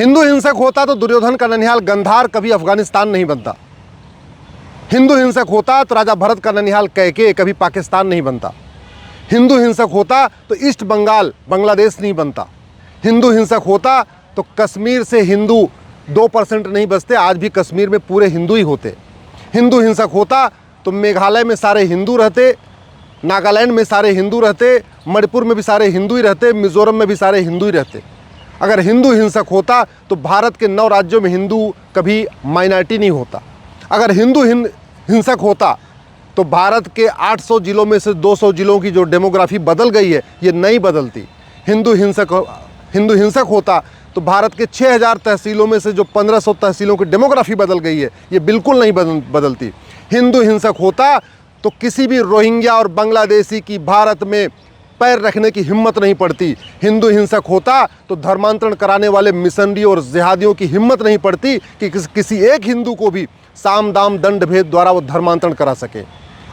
हिंदू हिंसक होता तो दुर्योधन का ननिहाल गंधार कभी अफगानिस्तान नहीं बनता। हिंदू हिंसक होता तो राजा भरत का ननिहाल कैके कभी पाकिस्तान नहीं बनता। हिंदू हिंसक होता तो ईस्ट बंगाल बांग्लादेश नहीं बनता। हिंदू हिंसक होता तो कश्मीर से हिंदू 2% नहीं बचते, आज भी कश्मीर में पूरे हिंदू ही होते। हिंदू हिंसक होता तो मेघालय में सारे हिंदू रहते, नागालैंड में सारे हिंदू रहते, मणिपुर में भी सारे हिंदू ही रहते, मिजोरम में भी सारे हिंदू ही रहते। अगर हिंदू हिंसक होता तो भारत के 9 राज्यों में हिंदू कभी माइनॉरिटी नहीं होता। अगर हिंदू हिंसक होता तो भारत के 800 जिलों में से 200 जिलों की जो डेमोग्राफी बदल गई है ये नहीं बदलती। हिंदू हिंसक होता तो भारत के 6000 तहसीलों में से जो 1500 तहसीलों की डेमोग्राफी बदल गई है ये बिल्कुल नहीं बदलती। हिंदू हिंसक होता तो किसी भी रोहिंग्या और बांग्लादेशी की भारत में पैर रखने की हिम्मत नहीं पड़ती। हिंदू हिंसक होता तो धर्मांतरण कराने वाले मिशनरी और जिहादियों की हिम्मत नहीं पड़ती कि किसी एक हिंदू को भी साम दाम दंड भेद द्वारा वो धर्मांतरण करा सके।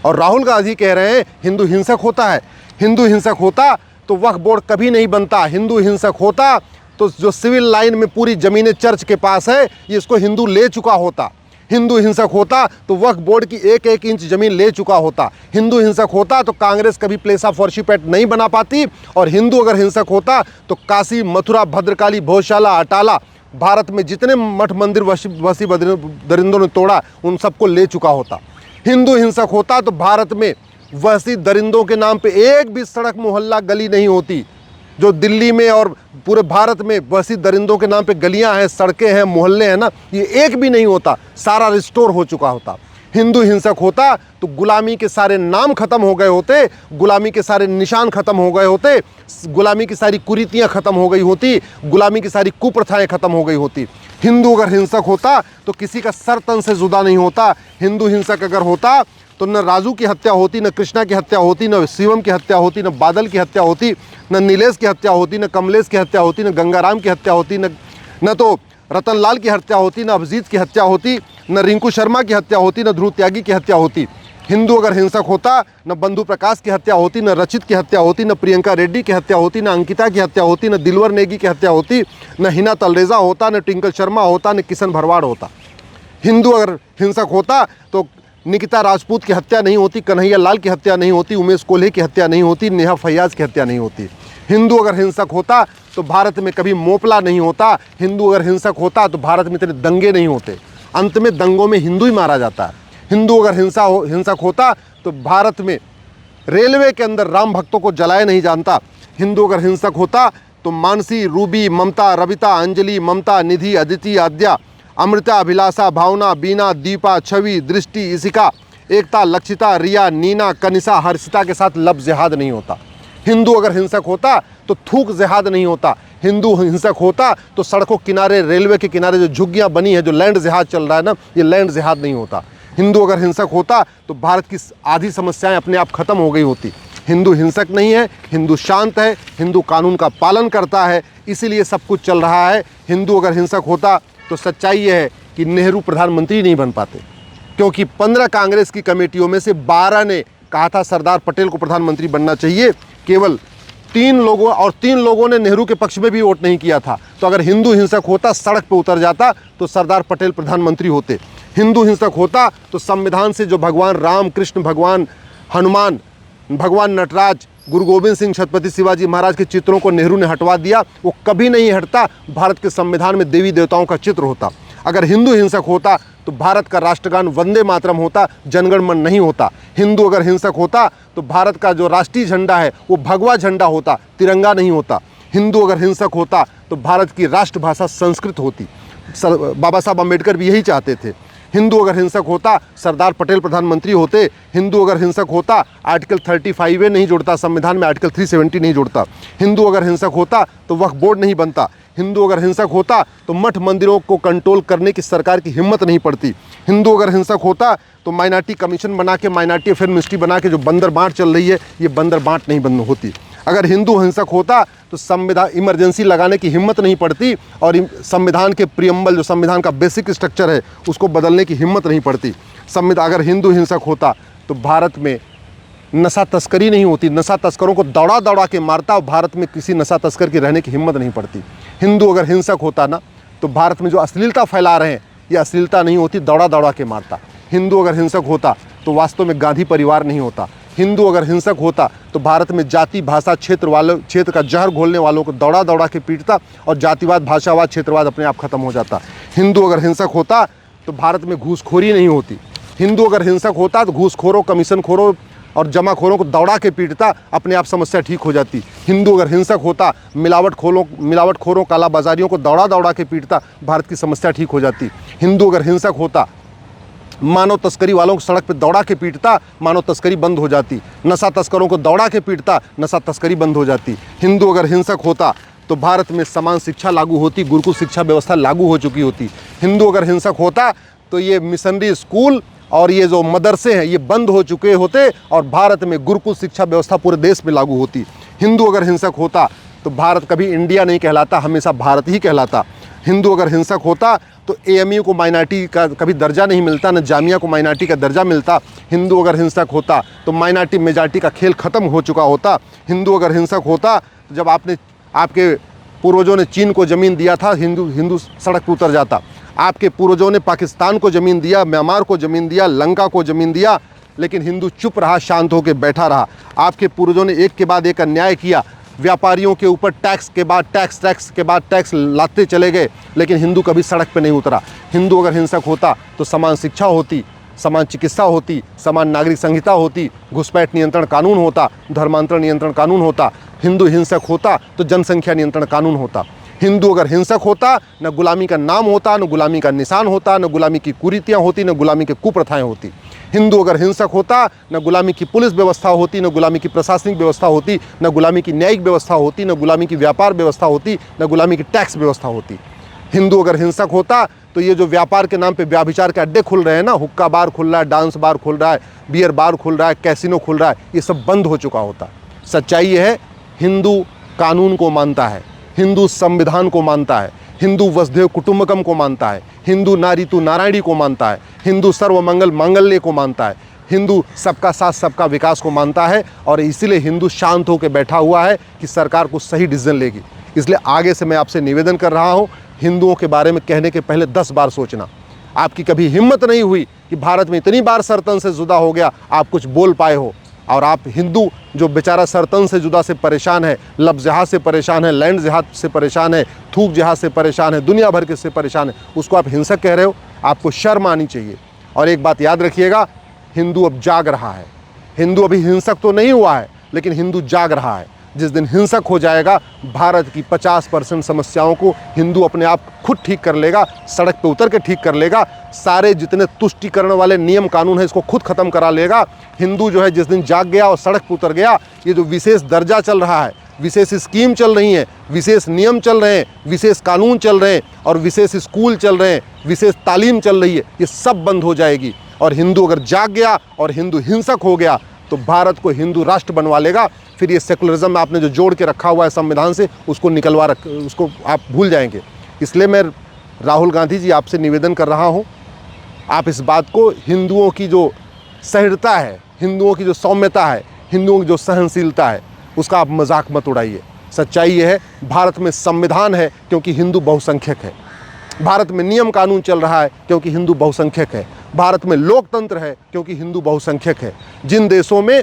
और राहुल गांधी कह रहे हैं हिंदू हिंसक होता है। हिंदू हिंसक होता तो वक्फ बोर्ड कभी नहीं बनता। हिंदू हिंसक होता तो जो सिविल लाइन में पूरी ज़मीनें चर्च के पास है ये इसको हिंदू ले चुका होता। हिंदू हिंसक होता तो वक्फ बोर्ड की 1-1 इंच ज़मीन ले चुका होता। हिंदू हिंसक होता तो कांग्रेस कभी प्लेस ऑफ वर्शिप एक्ट नहीं बना पाती। और हिंदू अगर हिंसक होता तो काशी, मथुरा, भद्रकाली, भोजशाला, अटाला, भारत में जितने मठ मंदिर वसी दरिंदों ने तोड़ा उन सबको ले चुका होता। हिंदू हिंसक होता तो भारत में वसी दरिंदों के नाम पे एक भी सड़क, मोहल्ला, गली नहीं होती। जो दिल्ली में और पूरे भारत में वसी दरिंदों के नाम पे गलियां हैं, सड़कें हैं, मोहल्ले हैं ना, ये एक भी नहीं होता, सारा रिस्टोर हो चुका होता। हिंदू हिंसक होता तो गुलामी के सारे नाम खत्म हो गए होते, गुलामी के सारे निशान खत्म हो गए होते, गुलामी की सारी कुरीतियां खत्म हो गई होती, गुलामी की सारी कुप्रथाएं खत्म हो गई होती। हिंदू अगर हिंसक होता तो किसी का सर तन से जुदा नहीं होता। हिंदू हिंसक अगर होता तो न राजू की हत्या होती, न कृष्णा की हत्या होती, न शिवम की हत्या होती, न बादल की हत्या होती, न नीलेश की हत्या होती, न कमलेश की हत्या होती, न गंगाराम की हत्या होती, न तो रतनलाल की हत्या होती, न अभिजीत की हत्या होती, न रिंकू शर्मा की हत्या होती, न ध्रुव त्यागी की हत्या होती। हिंदू अगर हिंसक होता न बंधु प्रकाश की हत्या होती, न रचित की हत्या होती, न प्रियंका रेड्डी की हत्या होती, न अंकिता की हत्या होती, न दिलवर नेगी की हत्या होती, न हिना तलरेजा होता, न ट्विंकल शर्मा होता, न किशन भरवाड़ होता। हिंदू अगर हिंसक होता तो निकिता राजपूत की हत्या नहीं होती, कन्हैया लाल की हत्या नहीं होती, उमेश कोल्हे की हत्या नहीं होती, नेहा फैयाज की हत्या नहीं होती। हिंदू अगर हिंसक होता तो भारत में कभी मोपला नहीं होता। हिंदू अगर हिंसक होता तो भारत में इतने दंगे नहीं होते। अंत में दंगों में हिंदू ही मारा जाता है। हिंदू अगर हिंसक होता तो भारत में रेलवे के अंदर राम भक्तों को जलाया नहीं जानता। हिंदू अगर हिंसक होता तो मानसी, रूबी, ममता, रविता, अंजलि, ममता, निधि, अदिति, आद्या, अमृता, अभिलाषा, भावना, बीना, दीपा, छवि, दृष्टि, इशिका, एकता, लक्षिता, रिया, नीना, कनिषा, हर्षिता के साथ लब जिहाद नहीं होता। हिंदू अगर हिंसक होता तो थूक जिहाद नहीं होता। हिंदू हिंसक होता तो सड़कों किनारे, रेलवे के किनारे जो झुग्गियाँ बनी है, जो लैंड जिहाद चल रहा है ना, ये लैंड जिहाद नहीं होता। हिंदू अगर हिंसक होता तो भारत की आधी समस्याएं अपने आप खत्म हो गई होती। हिंदू हिंसक नहीं है, हिंदू शांत है, हिंदू कानून का पालन करता है, इसीलिए सब कुछ चल रहा है। हिंदू अगर हिंसक होता तो सच्चाई ये है कि नेहरू प्रधानमंत्री नहीं बन पाते, क्योंकि 15 कांग्रेस की कमेटियों में से 12 ने कहा था सरदार पटेल को प्रधानमंत्री बनना चाहिए। केवल 3 लोगों ने नेहरू के पक्ष में भी वोट नहीं किया था। तो अगर हिंदू हिंसक होता, सड़क पर उतर जाता तो सरदार पटेल प्रधानमंत्री होते। हिंदू हिंसक होता तो संविधान से जो भगवान राम, कृष्ण, भगवान हनुमान, भगवान नटराज, गुरु गोविंद सिंह, छत्रपति शिवाजी महाराज के चित्रों को नेहरू ने हटवा दिया। वो कभी नहीं हटता। भारत के संविधान में देवी देवताओं का चित्र होता। अगर हिंदू हिंसक होता तो भारत का राष्ट्रगान वंदे मातरम होता, जनगण मन नहीं होता। हिंदू अगर हिंसक होता तो भारत का जो राष्ट्रीय झंडा है वो भगवा झंडा होता, तिरंगा नहीं होता। हिंदू अगर हिंसक होता तो भारत की राष्ट्रभाषा संस्कृत होती। बाबा साहब अम्बेडकर भी यही चाहते थे। हिंदू अगर हिंसक होता सरदार पटेल प्रधानमंत्री होते। हिंदू अगर हिंसक होता आर्टिकल 35A नहीं जुड़ता संविधान में, आर्टिकल 370 नहीं जुड़ता। हिंदू अगर हिंसक होता तो वक्फ बोर्ड नहीं बनता। हिंदू अगर हिंसक होता तो मठ मंदिरों को कंट्रोल करने की सरकार की हिम्मत नहीं पड़ती। हिंदू अगर हिंसक होता तो माइनॉरिटी कमीशन बना के, माइनॉरिटी अफेयर मिनिस्ट्री बना के जो बंदर बांट चल रही है, ये बंदर बांट नहीं बंद होती। अगर हिंदू हिंसक होता तो संविधान इमरजेंसी लगाने की हिम्मत नहीं पड़ती और संविधान के प्रियम्बल, जो संविधान का बेसिक स्ट्रक्चर है, उसको बदलने की हिम्मत नहीं पड़ती। अगर हिंदू हिंसक होता तो भारत में नशा तस्करी नहीं होती। नशा तस्करों को दौड़ा के मारता और भारत में किसी नशा तस्कर की रहने की हिम्मत नहीं पड़ती। हिंदू अगर हिंसक होता ना तो भारत में जो अश्लीलता फैला रहे हैं, ये अश्लीलता नहीं होती, दौड़ा दौड़ा के मारता। हिंदू अगर हिंसक होता तो वास्तव में गांधी परिवार नहीं होता। हिंदू अगर हिंसक होता तो भारत में जाति भाषा क्षेत्र का जहर घोलने वालों को दौड़ा दौड़ा के पीटता और जातिवाद भाषावाद क्षेत्रवाद अपने आप खत्म हो जाता। हिंदू अगर हिंसक होता तो भारत में घूसखोरी नहीं होती। हिंदू अगर हिंसक होता तो घूसखोरों, कमीशनखोरों और जमाखोरों को दौड़ा के पीटता, अपने आप समस्या ठीक हो जाती। हिंदू अगर हिंसक होता, मिलावटखोरों कालाबाजारियों को दौड़ा दौड़ा के पीटता, भारत की समस्या ठीक हो जाती। हिंदू अगर हिंसक होता, मानव तस्करी वालों को सड़क पर दौड़ा के पीटता, मानव तस्करी बंद हो जाती। नशा तस्करों को दौड़ा के पीटता, नशा तस्करी बंद हो जाती। हिंदू अगर हिंसक होता तो भारत में समान शिक्षा लागू होती, गुरुकुल शिक्षा व्यवस्था लागू हो चुकी होती। हिंदू अगर हिंसक होता तो ये मिशनरी स्कूल और ये जो मदरसे हैं ये बंद हो चुके होते और भारत में गुरुकुल शिक्षा व्यवस्था पूरे देश में लागू होती। हिंदू अगर हिंसक होता तो भारत कभी इंडिया नहीं कहलाता, हमेशा भारत ही कहलाता। हिंदू अगर हिंसक होता तो AMU को माइनॉरिटी का कभी दर्जा नहीं मिलता, न जामिया को माइनॉरिटी का दर्जा मिलता। हिंदू अगर हिंसक होता तो माइनॉरिटी मेजॉरिटी का खेल ख़त्म हो चुका होता। हिंदू अगर हिंसक होता तो जब आपके पूर्वजों ने चीन को ज़मीन दिया था, हिंदू सड़क पर उतर जाता। आपके पूर्वजों ने पाकिस्तान को ज़मीन दिया, म्यांमार को ज़मीन दिया, लंका को ज़मीन दिया, लेकिन हिंदू चुप रहा, शांत होकर बैठा रहा। आपके पूर्वजों ने एक के बाद एक अन्याय किया, व्यापारियों के ऊपर टैक्स के बाद टैक्स लाते चले गए, लेकिन हिंदू कभी सड़क पे नहीं उतरा। हिंदू अगर हिंसक होता तो समान शिक्षा होती, समान चिकित्सा होती, समान नागरिक संहिता होती, घुसपैठ नियंत्रण कानून होता, धर्मांतरण नियंत्रण कानून होता। हिंदू हिंसक होता तो जनसंख्या नियंत्रण कानून होता। हिंदू अगर हिंसक होता न गुलामी का नाम होता, न गुलामी का निशान होता, न गुलामी की कुरीतियाँ होती, न गुलामी की कुप्रथाएं होती। हिंदू अगर हिंसक होता न गुलामी की पुलिस व्यवस्था होती, न गुलामी की प्रशासनिक व्यवस्था होती, न गुलामी की न्यायिक व्यवस्था होती, न गुलामी की व्यापार व्यवस्था होती, न गुलामी की टैक्स व्यवस्था होती। हिंदू अगर हिंसक होता तो ये जो व्यापार के नाम पे व्याभिचार के अड्डे खुल रहे हैं ना, हुक्का बार खुल रहा है, डांस बार खुल रहा है, बियर बार खुल रहा है, कैसीनो खुल रहा है, ये सब बंद हो चुका होता। सच्चाई ये है, हिंदू कानून को मानता है, हिंदू संविधान को मानता है, हिंदू वसुधैव कुटुंबकम को मानता है, हिंदू नारी तू नारायणी को मानता है, हिंदू सर्वमंगल मांगल्य को मानता है, हिंदू सबका साथ सबका विकास को मानता है। और इसीलिए हिंदू शांत होकर बैठा हुआ है कि सरकार को सही डिसीजन लेगी। इसलिए आगे से मैं आपसे निवेदन कर रहा हूँ, हिंदुओं के बारे में कहने के पहले 10 बार सोचना। आपकी कभी हिम्मत नहीं हुई कि भारत में इतनी बार सरतन से जुदा हो गया आप कुछ बोल पाए हो, और आप हिंदू जो बेचारा सरतन से जुदा से परेशान है, लफ्ज़ जहाद से परेशान है, लैंड जहाद से परेशान है, थूक जहाद से परेशान है, दुनिया भर के से परेशान है, उसको आप हिंसक कह रहे हो। आपको शर्म आनी चाहिए। और एक बात याद रखिएगा, हिंदू अब जाग रहा है। हिंदू अभी हिंसक तो नहीं हुआ है, लेकिन हिंदू जाग रहा है। जिस दिन हिंसक हो जाएगा, भारत की 50% समस्याओं को हिंदू अपने आप खुद ठीक कर लेगा, सड़क पे उतर के ठीक कर लेगा। सारे जितने तुष्टिकरण वाले नियम कानून है इसको खुद ख़त्म करा लेगा। हिंदू जो है जिस दिन जाग गया और सड़क पे उतर गया, ये जो विशेष दर्जा चल रहा है, विशेष स्कीम चल रही है, विशेष नियम चल रहे हैं, विशेष कानून चल रहे हैं और विशेष स्कूल चल रहे हैं, विशेष तालीम चल रही है, ये सब बंद हो जाएगी। और हिंदू अगर जाग गया और हिंदू हिंसक हो गया तो भारत को हिंदू राष्ट्र बनवा लेगा। फिर ये सेकुलरिज्म में आपने जो जोड़ के रखा हुआ है संविधान से, उसको आप भूल जाएंगे। इसलिए मैं राहुल गांधी जी आपसे निवेदन कर रहा हूँ, आप इस बात को, हिंदुओं की जो सहृदता है, हिंदुओं की जो सौम्यता है, हिंदुओं की जो सहनशीलता है, उसका आप मजाक मत उड़ाइए। सच्चाई ये है, भारत में संविधान है क्योंकि हिंदू बहुसंख्यक है। भारत में नियम कानून चल रहा है क्योंकि हिंदू बहुसंख्यक है। भारत में लोकतंत्र है क्योंकि हिंदू बहुसंख्यक है। जिन देशों में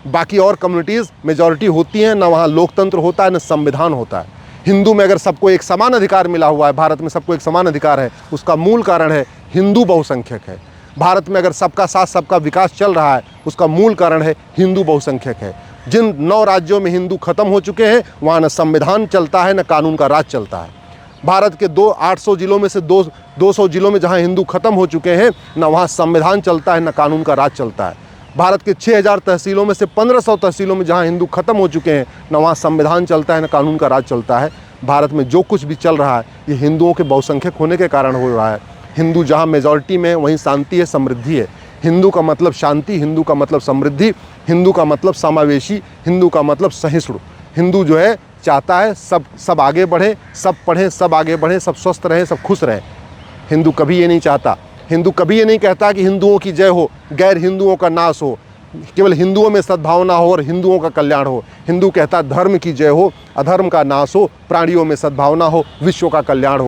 बाकी और कम्युनिटीज़ मेजॉरिटी होती हैं, ना वहाँ लोकतंत्र होता है, ना संविधान होता है। हिंदू में अगर सबको एक समान अधिकार मिला हुआ है, भारत में सबको एक समान अधिकार है, उसका मूल कारण है हिंदू बहुसंख्यक है। भारत में अगर सबका साथ सबका विकास चल रहा है, उसका मूल कारण है हिंदू बहुसंख्यक है। जिन 9 राज्यों में हिंदू खत्म हो चुके हैं, वहाँ न संविधान चलता है, न कानून का राज चलता है। भारत के 800 जिलों में से 200 जिलों में जहाँ हिंदू खत्म हो चुके हैं, न वहाँ संविधान चलता है, न कानून का राज चलता है। भारत के 6000 तहसीलों में से 1500 तहसीलों में जहाँ हिंदू खत्म हो चुके हैं, न वहाँ संविधान चलता है, न कानून का राज चलता है। भारत में जो कुछ भी चल रहा है, ये हिंदुओं के बहुसंख्यक होने के कारण हो रहा है। हिंदू जहाँ मेजॉरिटी में है, वहीं शांति है, समृद्धि है। हिंदू का मतलब शांति, हिंदू का मतलब समृद्धि, हिंदू का मतलब समावेशी, हिंदू का मतलब सहिष्णु। हिंदू जो है चाहता है सब आगे बढ़े, सब पढ़ें, सब आगे बढ़ें, सब स्वस्थ रहें, सब खुश रहें। हिंदू कभी ये नहीं चाहता। हिंदू कभी ये नहीं कहता कि हिंदुओं की जय हो, गैर हिंदुओं का नाश हो, केवल हिंदुओं में सद्भावना हो और हिंदुओं का कल्याण हो। हिंदू कहता है धर्म की जय हो, अधर्म का नाश हो, प्राणियों में सद्भावना हो, विश्व का कल्याण हो।